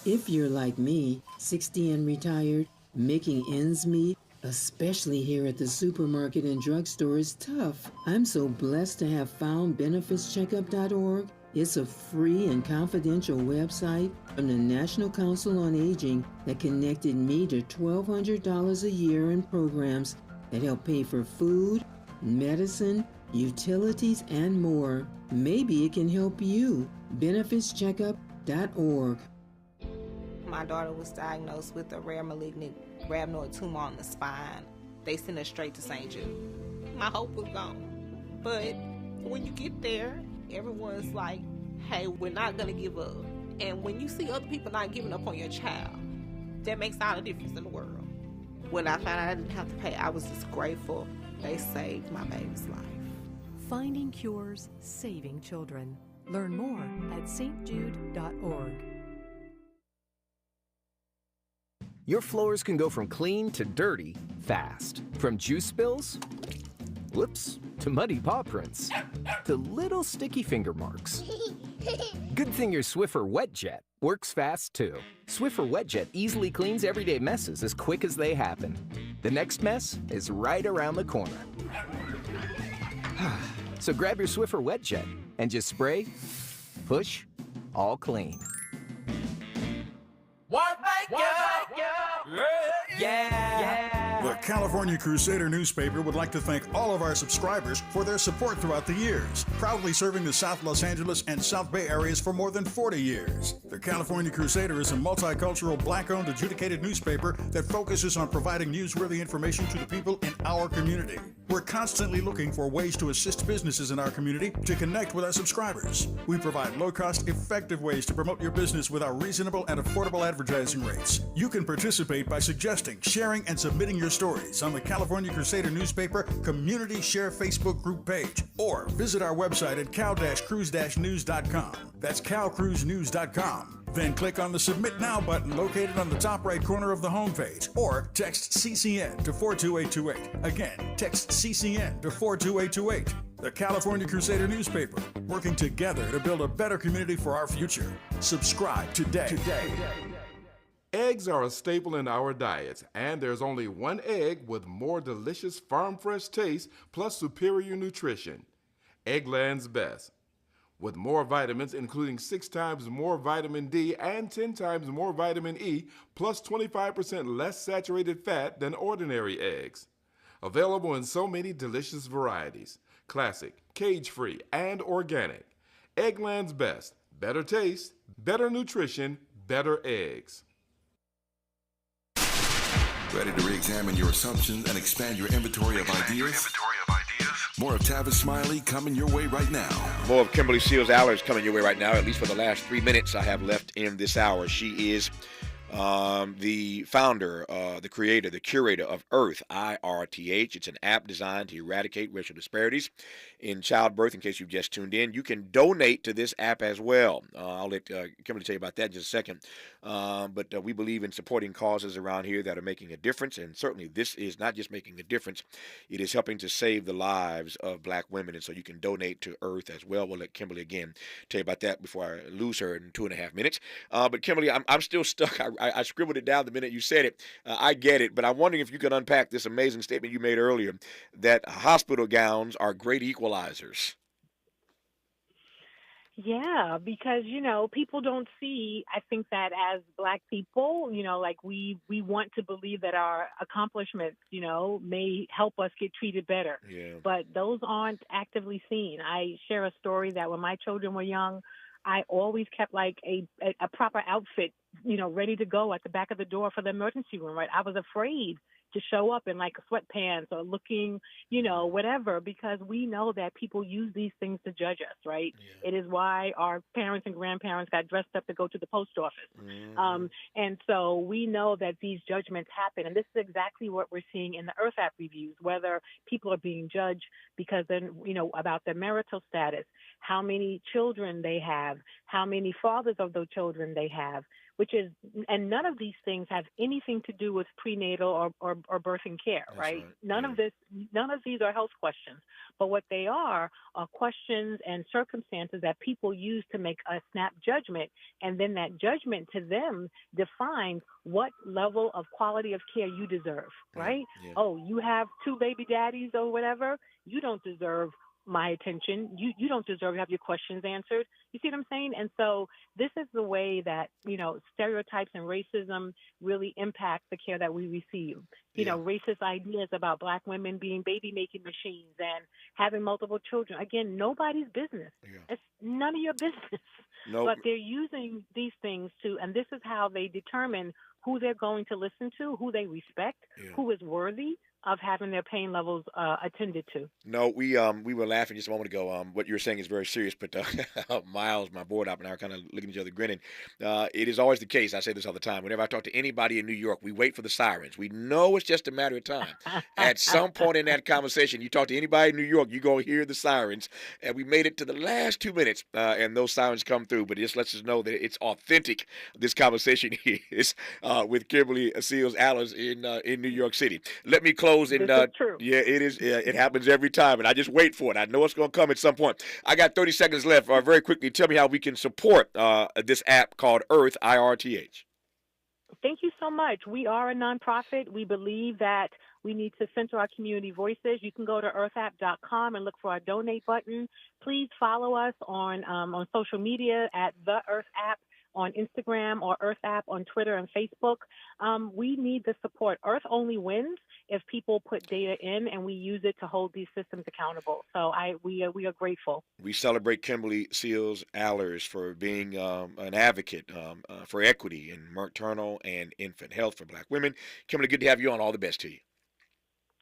If you're like me, 60 and retired, making ends meet, especially here at the supermarket and drugstore, is tough. I'm so blessed to have found benefitscheckup.org. It's a free and confidential website from the National Council on Aging that connected me to $1,200 a year in programs that help pay for food, medicine, utilities, and more. Maybe it can help you. benefitscheckup.org. My daughter was diagnosed with a rare malignant rhabdoid tumor on the spine. They sent her straight to St. Jude. My hope was gone. But when you get there, everyone's like, hey, we're not going to give up. And when you see other people not giving up on your child, that makes all the difference in the world. When I found out I didn't have to pay, I was just grateful. They saved my baby's life. Finding cures, saving children. Learn more at stjude.org. Your floors can go from clean to dirty fast. From juice spills, whoops, to muddy paw prints, to little sticky finger marks. Good thing your Swiffer WetJet works fast too. Swiffer WetJet easily cleans everyday messes as quick as they happen. The next mess is right around the corner. So grab your Swiffer WetJet and just spray, push, all clean. The California Crusader newspaper would like to thank all of our subscribers for their support throughout the years, proudly serving the South Los Angeles and South Bay areas for more than 40 years. The California Crusader is a multicultural, Black-owned, adjudicated newspaper that focuses on providing newsworthy information to the people in our community. We're constantly looking for ways to assist businesses in our community to connect with our subscribers. We provide low-cost, effective ways to promote your business with our reasonable and affordable advertising rates. You can participate by suggesting, sharing, and submitting your stories on the California Crusader newspaper Community Share Facebook group page, or visit our website at cal-cruise-news.com. That's calcruisenews.com. Then click on the Submit Now button located on the top right corner of the homepage, or text CCN to 42828. Again, text CCN to 42828. The California Crusader newspaper, working together to build a better community for our future. Subscribe today. Eggs are a staple in our diets, and there's only one egg with more delicious farm fresh taste plus superior nutrition. Eggland's Best. With more vitamins, including 6 times more vitamin D and 10 times more vitamin E, plus 25% less saturated fat than ordinary eggs. Available in so many delicious varieties: classic, cage-free, and organic. Eggland's Best. Better taste, better nutrition, better eggs. Ready to re-examine your assumptions and expand your inventory of ideas? More of Tavis Smiley coming your way right now. More of Kimberly Seals Allers coming your way right now, at least for the last 3 minutes I have left in this hour. She is the founder, the creator, the curator of Earth, IRTH. It's an app designed to eradicate racial disparities in childbirth. In case you've just tuned in, you can donate to this app as well. I'll let Kimberly tell you about that in just a second. But we believe in supporting causes around here that are making a difference, and certainly this is not just making a difference, it is helping to save the lives of black women, and so you can donate to Earth as well. We'll let Kimberly again tell you about that before I lose her in 2.5 minutes. But Kimberly, I'm still stuck. I scribbled it down the minute you said it. I get it, but I'm wondering if you can unpack this amazing statement you made earlier that hospital gowns are great equalizers. Yeah, because, people don't see, I think that as Black people, like we want to believe that our accomplishments, may help us get treated better. Yeah. But those aren't actively seen. I share a story that when my children were young, I always kept like a proper outfit, ready to go at the back of the door for the emergency room, right? I was afraid to show up in like sweatpants or looking, whatever, because we know that people use these things to judge us, right? Yeah. It is why our parents and grandparents got dressed up to go to the post office. Mm-hmm. And so we know that these judgments happen. And this is exactly what we're seeing in the Earth App reviews, whether people are being judged because then, about their marital status, how many children they have, how many fathers of those children they have, and none of these things have anything to do with prenatal or birthing care, right? None of these are health questions, but what they are questions and circumstances that people use to make a snap judgment, and then that judgment to them defines what level of quality of care you deserve, right? Yeah. Oh, you have 2 baby daddies or whatever, you don't deserve my attention. You don't deserve to have your questions answered. You see what I'm saying? And so this is the way that, stereotypes and racism really impact the care that we receive. Racist ideas about Black women being baby-making machines and having multiple children. Again, nobody's business. Yeah. It's none of your business. Nope. But they're using these things and this is how they determine who they're going to listen to, who they respect, who is worthy of having their pain levels attended to. No, we were laughing just a moment ago. What you were saying is very serious, but Miles, my board op, and I are kind of looking at each other grinning. It is always the case. I say this all the time. Whenever I talk to anybody in New York, we wait for the sirens. We know it's just a matter of time. At some point in that conversation, you talk to anybody in New York, you're going to hear the sirens. And we made it to the last 2 minutes, and those sirens come through. But it just lets us know that it's authentic. This conversation is with Kimberly Seals Allers in New York City. Let me close. And true. Yeah, it is. It happens every time, and I just wait for it. I know it's going to come at some point. I got 30 seconds left. Very quickly, tell me how we can support this app called Earth, IRTH. Thank you so much. We are a nonprofit. We believe that we need to center our community voices. You can go to earthapp.com and look for our donate button. Please follow us on social media at The Earth App on Instagram, or Earth App on Twitter and Facebook. We need the support. Earth only wins if people put data in and we use it to hold these systems accountable. So we are grateful. We celebrate Kimberly Seals Allers for being an advocate for equity in maternal and infant health for Black women. Kimberly, good to have you on. All the best to you.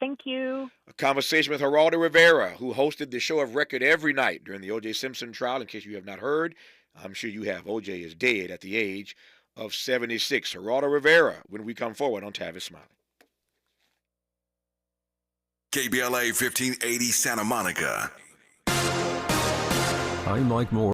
Thank you. A conversation with Geraldo Rivera, who hosted the show of record every night during the O.J. Simpson trial. In case you have not heard, I'm sure you have. O.J. is dead at the age of 76. Geraldo Rivera, when we come forward on Tavis Smiley. KBLA 1580 Santa Monica. I'm Mike Moore.